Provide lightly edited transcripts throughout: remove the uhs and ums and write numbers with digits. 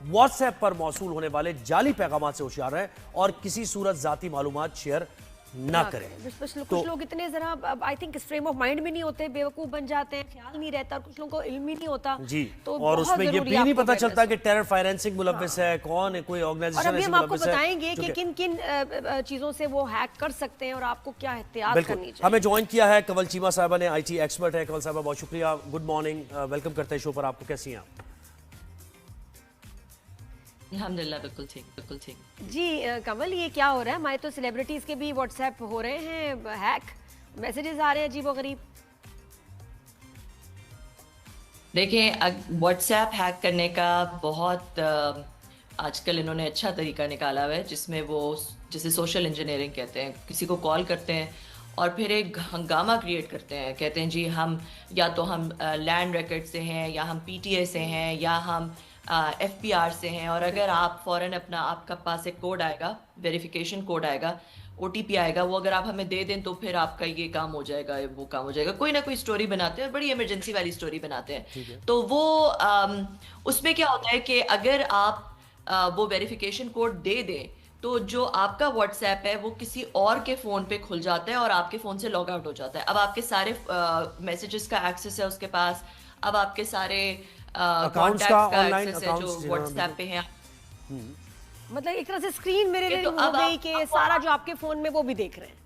WhatsApp पर मौसूल होने वाले जाली पैगामात से होशियार रहें और किसी सूरत जाती मालूमात शेयर ना करें। कुछ लोग इतने जरा आई थिंक इस फ्रेम ऑफ माइंड में नहीं होते, बेवकूफ बन जाते हैं, ख्याल नहीं रहता, और कुछ लोगों को इल्म ही नहीं होता जी। तो और उसमें ये भी नहीं पता चलता कि टेरर फाइनेंसिंग मुलव्विस है, कौन है, कोई ऑर्गेनाइजेशन और अभी ऐसी हम आपको मुलव्विस है। बताएंगे कि किन किन चीजों से वो हैक कर सकते हैं और आपको क्या एहतियात करनी चाहिए। हमें ज्वाइन किया है कंवल चीमा साहबा ने, IT एक्सपर्ट है। कंवल साहबा बहुत शुक्रिया, गुड मॉर्निंग, वेलकम करते हैं शो पर आपको। कैसी हैं आप? अल्हम्दुलिल्लाह बिल्कुल ठीक जी कमल, ये क्या हो रहा है? हमारे तो सेलिब्रिटीज के भी व्हाट्सएप हो रहे हैं हैक, मैसेजेस आ रहे हैं अजीबोगरीब। देखें, व्हाट्सएप हैक करने का बहुत आजकल इन्होंने अच्छा तरीका निकाला हुआ है, जिसमें वो जिसे सोशल इंजीनियरिंग कहते हैं। किसी को कॉल करते हैं और फिर एक हंगामा क्रिएट करते हैं, कहते हैं जी हम या तो हम लैंड रिकॉर्ड से हैं, या हम PTA से हैं, या हम FPR से हैं। और अगर आप फ़ौरन अपना, आपका पास एक कोड आएगा, वेरिफिकेशन कोड आएगा, OTP आएगा, वो अगर आप हमें दे दें तो फिर आपका ये काम हो जाएगा, वो काम हो जाएगा। कोई ना कोई स्टोरी बनाते हैं, बड़ी इमरजेंसी वाली स्टोरी बनाते हैं। तो वो उसमें क्या होता है कि अगर आप वो वेरिफिकेशन कोड दे दें तो जो आपका व्हाट्सएप है वो किसी और के फ़ोन पे खुल जाता है और आपके फ़ोन से लॉग आउट हो जाता है। अब आपके सारे मैसेजेस का एक्सेस है उसके पास, अब आपके सारे अकाउंट्स का, ऑनलाइन अकाउंट्स जो व्हाट्सएप पे हैं। मतलब एक तरह से स्क्रीन मिररिंग हो गई कि सारा जो आपके फोन में वो भी देख रहे हैं।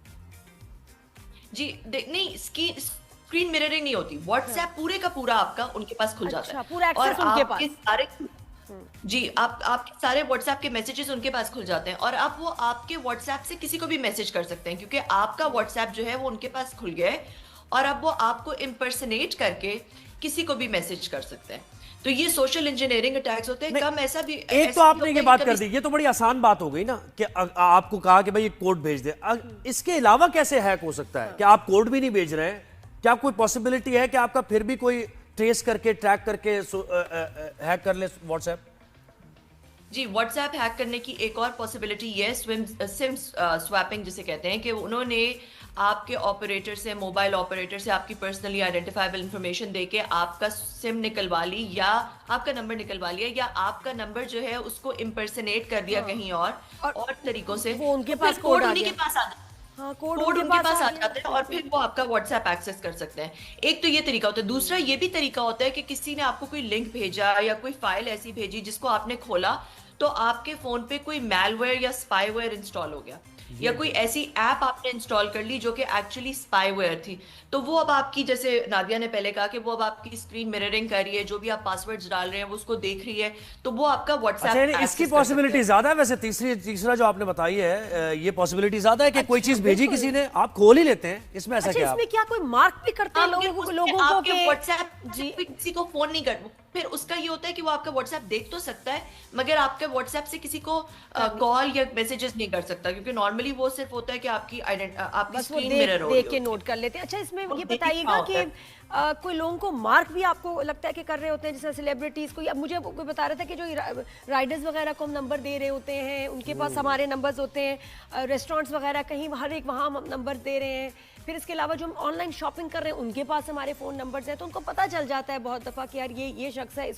जी नहीं, स्क्रीन मिररिंग नहीं होती, व्हाट्सएप पूरे का पूरा आपका उनके पास खुल जाता है, पूरा एक्सेस उनके पास। सारे जी आपके सारे व्हाट्सएप के मैसेजेस उनके पास खुल जाते हैं और अब वो आपके व्हाट्सएप से किसी को भी मैसेज कर सकते हैं, क्योंकि आपका व्हाट्सएप जो है वो उनके पास खुल गया है और अब वो आपको इम्पर्सनेट करके किसी को भी मैसेज कर सकते हैं। तो ये सोशल इंजीनियरिंग अटैक्स होते हैं। कम ऐसा भी एक तो आपने ये बात कर दी, ये तो बड़ी आसान बात हो गई ना कि आपको कहा कि भाई ये कोड भेज दे। इसके अलावा कैसे हैक हो सकता है? क्या आप कोड भी नहीं भेज रहे हैं? क्या कोई पॉसिबिलिटी है कि आपका फिर भी कोई ट्रेस करके, ट्रैक करके हैक कर ले व्हाट्सएप? जी, व्हाट्सएप हैक करने की एक और पॉसिबिलिटी ये सिम स्वैपिंग जिसे कहते हैं, कि उन्होंने आपके ऑपरेटर से, मोबाइल ऑपरेटर से आपकी पर्सनली आइडेंटिफाइबल इंफॉर्मेशन देके आपका सिम निकलवा ली या आपका नंबर निकलवा लिया, या आपका नंबर जो है उसको इम्पर्सनेट कर दिया कहीं और तरीकों से। वो उनके पास कोड उन्हीं के पास आ जाता है। हाँ, कोड उनके पास आ जाते हैं और फिर वो आपका व्हाट्सएप एक्सेस कर सकते हैं। एक तो ये तरीका होता है। दूसरा ये भी तरीका होता है कि किसी ने आपको कोई लिंक भेजा या कोई फाइल ऐसी भेजी जिसको आपने खोला तो आपके फोन पे कोई मैलवेयर या स्पाईवेयर इंस्टॉल हो गया, या कोई ऐसी ऐप आपने इंस्टॉल कर ली जो कि एक्चुअली स्पाईवेयर थी। तो वो अब आपकी, जैसे नादिया ने पहले कहा कि वो अब आपकी स्क्रीन मिररिंग कर रही है, जो भी आप पासवर्ड्स डाल रहे हैं वो उसको देख रही है, तो वो आपका व्हाट्सएप। इसकी पॉसिबिलिटी ज्यादा है वैसे। तीसरा जो आपने बताई है, ये पॉसिबिलिटी ज्यादा है कि कोई चीज भेजी किसी ने, आप खोल ही लेते हैं। इसमें ऐसा क्या? इसमें क्या कोई मार्क भी करते हैं लोगों को कि व्हाट्सएप जी किसी को फोन नहीं कर, फिर उसका ये होता है कि वो आपका व्हाट्सएप देख तो सकता है मगर आपके व्हाट्सएप से किसी को कॉल या मैसेजेस नहीं कर सकता, क्योंकि नॉर्मली वो सिर्फ होता है कि आपकी स्क्रीन मिरर हो, देख के नोट कर लेते हैं। अच्छा, इसमें ये बताइएगा कि कोई लोगों को मार्क भी आपको लगता है कि कर रहे होते हैं, जैसे सेलिब्रिटीज को। अब मुझे कोई बता रहा था कि जो राइडर्स वगैरह को हम नंबर दे रहे होते हैं, उनके पास हमारे नंबर्स होते हैं, रेस्टोरेंट्स वगैरह कहीं हर एक वहाँ हम नंबर दे रहे हैं। फिर इसके अलावा जो हम ऑनलाइन शॉपिंग कर रहे हैं उनके पास हमारे फ़ोन नंबर्स हैं, तो उनको पता चल जाता है बहुत दफ़ा कि यार ये शख्स है,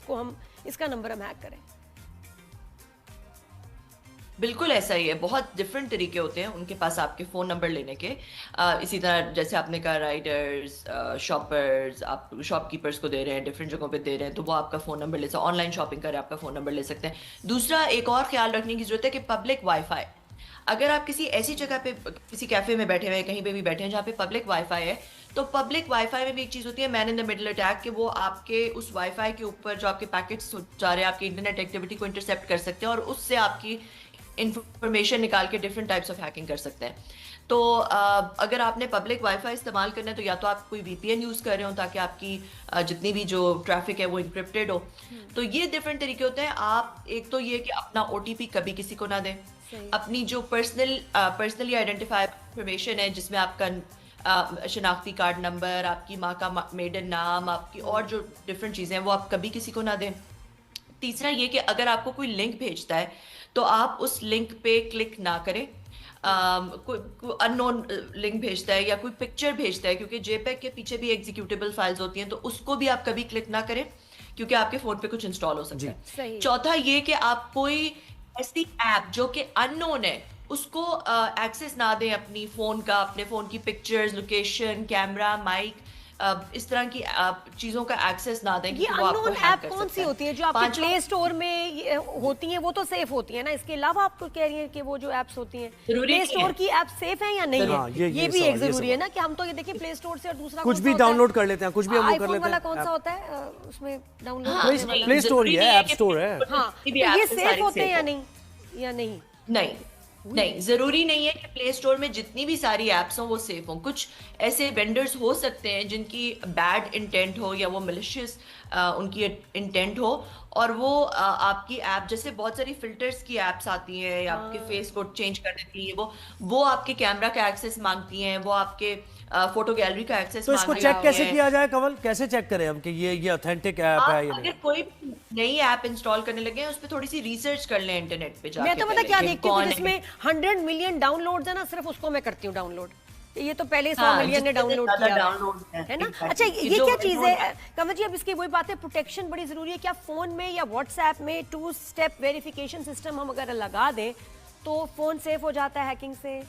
इसका नंबर हम हैक करें। बिल्कुल ऐसा ही है। बहुत डिफरेंट तरीके होते हैं उनके पास आपके फ़ोन नंबर लेने के। इसी तरह जैसे आपने कहा राइडर्स, शॉपर्स, आप शॉपकीपर्स को दे रहे हैं, डिफरेंट जगहों पे दे रहे हैं, तो वो आपका फ़ोन नंबर ले सकते हैं। ऑनलाइन शॉपिंग करें, आपका फ़ोन नंबर ले सकते हैं। दूसरा एक और ख्याल रखने की ज़रूरत है कि पब्लिक वाईफाई, अगर आप किसी ऐसी जगह पे, किसी कैफ़े में बैठे हुए हैं, कहीं पे भी बैठे हैं जहाँ पे पब्लिक वाईफाई है, तो पब्लिक वाईफाई में भी एक चीज़ होती है man in the middle attack, कि वो आपके उस वाईफाई के ऊपर जो आपके पैकेट्स जा रहे हैं, आपकी इंटरनेट एक्टिविटी को इंटरसेप्ट कर सकते हैं और उससे आपकी इंफॉर्मेशन निकाल के डिफरेंट टाइप्स ऑफ हैकिंग कर सकते हैं। तो अगर आपने पब्लिक वाईफाई इस्तेमाल करना है तो या तो आप कोई VPN यूज़ कर रहे हो ताकि आपकी जितनी भी जो ट्रैफिक है वो इंक्रिप्टेड हो। तो ये डिफरेंट तरीके होते हैं। आप एक तो ये कि अपना OTP कभी किसी को ना दें, अपनी जो पर्सनली आइडेंटिफाइड इंफॉर्मेशन है जिसमें आपका शनाख्ती कार्ड नंबर, आपकी माँ का मेडन नाम, आपकी और जो डिफरेंट चीज़ें हैं वो आप कभी किसी को ना दें। तीसरा ये कि अगर आपको कोई लिंक भेजता है तो आप उस लिंक पे क्लिक ना करें। कोई अननोन लिंक भेजता है या कोई पिक्चर भेजता है, क्योंकि JPEG के पीछे भी एग्जीक्यूटेबल फाइल्स होती हैं, तो उसको भी आप कभी क्लिक ना करें, क्योंकि आपके फोन पे कुछ इंस्टॉल हो सकता सही। है। चौथा ये कि आप कोई ऐसी ऐप जो कि अननोन है उसको एक्सेस ना दें अपनी फोन का, अपने फोन की पिक्चर्स, लोकेशन, कैमरा, माइक, इस तरह की चीजों का एक्सेस ना दें ये क्योंकि वो आपको अननोन हैक ऐप कर कौन सकता सी है। होती है जो आपके पांचवा, प्ले स्टोर में होती हैं? वो तो सेफ होती है ना, इसके अलावा आप तो कह रही हैं कि वो जो एप्स होती हैं जरूरी प्ले नहीं स्टोर है। की ऐप सेफ है या नहीं हाँ, है? ये ये भी सवाल, एक ये जरूरी है सवाल। ना कि हम तो ये देखिए प्ले स्टोर से, और दूसरा कुछ कौन भी सा होता है? डाउनलोड कर लेते हैं, कुछ भी हम लोग कर iPhone लेते वाला हैं। कौन सा होता है उसमें डाउनलोड हाँ, करने नहीं, वाला? प्ले स्टोर ही जरूरी है, नहीं है ऐप कि स्टोर है। हाँ, किसी तो भी ये ऐप से सेफ सारी होते हैं safe या हो। नहीं, या नहीं? नहीं नहीं, जरूरी नहीं है कि प्ले स्टोर में जितनी भी सारी एप्स हों वो सेफ हों। कुछ ऐसे वेंडर्स हो सकते हैं जिनकी बैड इंटेंट हो या वो मिलिशियस उनकी इंटेंट हो, और वो आपकी ऐप, जैसे बहुत सारी फिल्टर्स की एप्स आती हैं या आपके फेस को चेंज कर देती हैं, वो आपके कैमरा का एक्सेस मांगती हैं, वो आपके फोटो गैलरी का एक्सेस तो इसको मांगती चेक कैसे हैं। किया जाए कमल, कैसे चेक करें हम कि ये ऑथेंटिक ऐप है या आप नहीं? अगर कोई भी नई ऐप इंस्टॉल करने लगे हैं उस पर थोड़ी सी रिसर्च कर लें इंटरनेट पे जाके। मैं तो पता पहले क्या कि देखती हूँ कौन कि है। जिसमें 100 मिलियन डाउनलोड्स है ना, सिर्फ उसको मैं करती हूँ डाउनलोड। ये तो पहले 100 हाँ, मिलियन ने जितने डाउनलोड ज्यादा किया download है ना? exactly। अच्छा, कि ये जो क्या चीज है download- कमल जी? अब इसकी वही बात है, प्रोटेक्शन बड़ी जरूरी है। क्या फोन में या व्हाट्सएप में 2 स्टेप वेरिफिकेशन सिस्टम हम अगर लगा दें तो फोन सेफ हो जाता है हैकिंग से?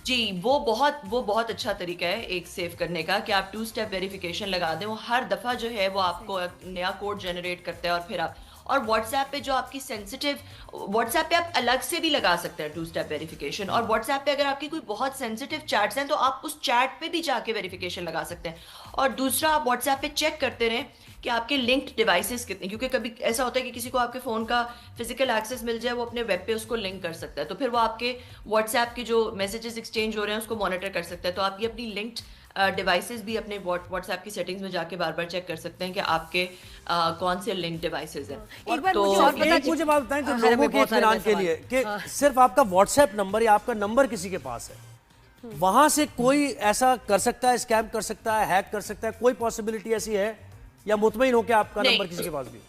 जी, वो बहुत अच्छा तरीका है एक सेव करने का कि आप 2 स्टेप वेरिफिकेशन लगा दें। वो हर दफा जो है वो आपको एक नया कोड जनरेट करता है, और फिर आप, और व्हाट्सएप पे जो आपकी सेंसिटिव, व्हाट्सएप पे आप अलग से भी लगा सकते हैं 2 स्टेप वेरिफिकेशन, और व्हाट्सएप पे अगर आपकी कोई बहुत सेंसिटिव चैट्स हैं तो आप उस चैट पे भी जाके वेरिफिकेशन लगा सकते हैं। और दूसरा, आप व्हाट्सएप पे चेक करते रहें कि आपके लिंक्ड डिवाइसेस कितने, क्योंकि कभी ऐसा होता है कि किसी को आपके फोन का फिजिकल एक्सेस मिल जाए, वो अपने वेब पे उसको लिंक कर सकता है, तो फिर वो आपके व्हाट्सएप के जो मैसेजेस एक्सचेंज हो रहे हैं उसको मॉनिटर कर सकता है। तो आप ये अपनी लिंक्ड डिवाइसेस भी अपने व्हाट्सएप की सेटिंग्स में जाके बार बार चेक कर सकते हैं कि आपके कौन से लिंक डिवाइसेस हैं। एक बार तो मुझे और बता एक मुझे बात बताएं तो हाँ, लोगों हमें के बहुत सारे इत्मीनान के सवाल। लिए कि हाँ। सिर्फ आपका व्हाट्सएप नंबर या आपका नंबर किसी के पास है, वहां से कोई ऐसा कर सकता है, स्कैम कर सकता है, हैक कर सकता है, कोई पॉसिबिलिटी ऐसी है, या मुतमईन हो कि आपका नहीं। नंबर किसी के पास भी?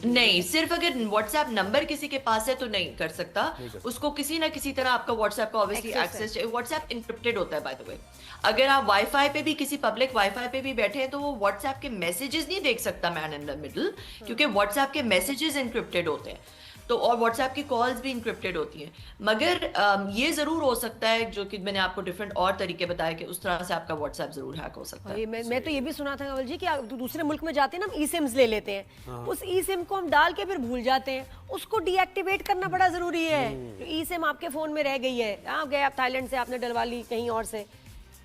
नहीं, सिर्फ अगर व्हाट्सएप नंबर किसी के पास है तो नहीं कर सकता। उसको किसी ना किसी तरह आपका व्हाट्सएप का ऑब्वियसली एक्सेस, व्हाट्सएप इंक्रिप्टेड होता है बाय द वे। अगर आप वाईफाई पे भी, किसी पब्लिक वाईफाई पे भी बैठे हैं तो वो व्हाट्सएप के मैसेजेस नहीं देख सकता मैन इन द मिडल, क्योंकि व्हाट्सएप के मैसेजेस इंक्रिप्टेड होते हैं। तो और व्हाट्सएप की कॉल्स भी इंक्रिप्टेड होती हैं। मगर ये जरूर हो सकता है, जो कि मैंने आपको डिफरेंट और तरीके बताए, कि उस तरह से आपका व्हाट्सएप जरूर हैक हो सकता है। ये मैं तो ये भी सुना था कमल जी कि दूसरे मुल्क में जाते हैं ना, हम ई सिम्स ले लेते हैं, उस ई सिम को हम डाल के फिर भूल जाते हैं, उसको डीएक्टिवेट करना बड़ा जरूरी है। ई सिम आपके फोन में रह गई है, आप गए, आप थाईलैंड से आपने डलवा ली कहीं और से,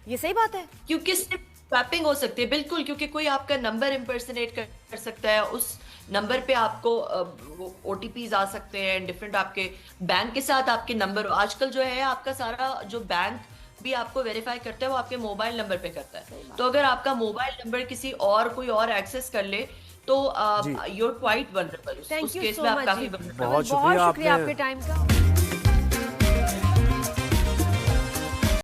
ये सही बात है? क्योंकि स्वैपिंग हो सकती है, बिल्कुल, क्योंकि कोई आपका नंबर इम्पर्सनेट कर सकता है, उस नंबर पे आपको ओटीपीज आ सकते हैं, डिफरेंट आपके बैंक के साथ आपके नंबर, आजकल जो है आपका सारा जो बैंक भी आपको वेरीफाई करता है वो आपके मोबाइल नंबर पे करता है। तो अगर आपका मोबाइल नंबर किसी और कोई और एक्सेस कर ले तो you are quite vulnerable. Thank उस यू केस सो में आप मच काफी जी। vulnerable बहुत बहुत शुक्रिया आपने- आपके टाइम का।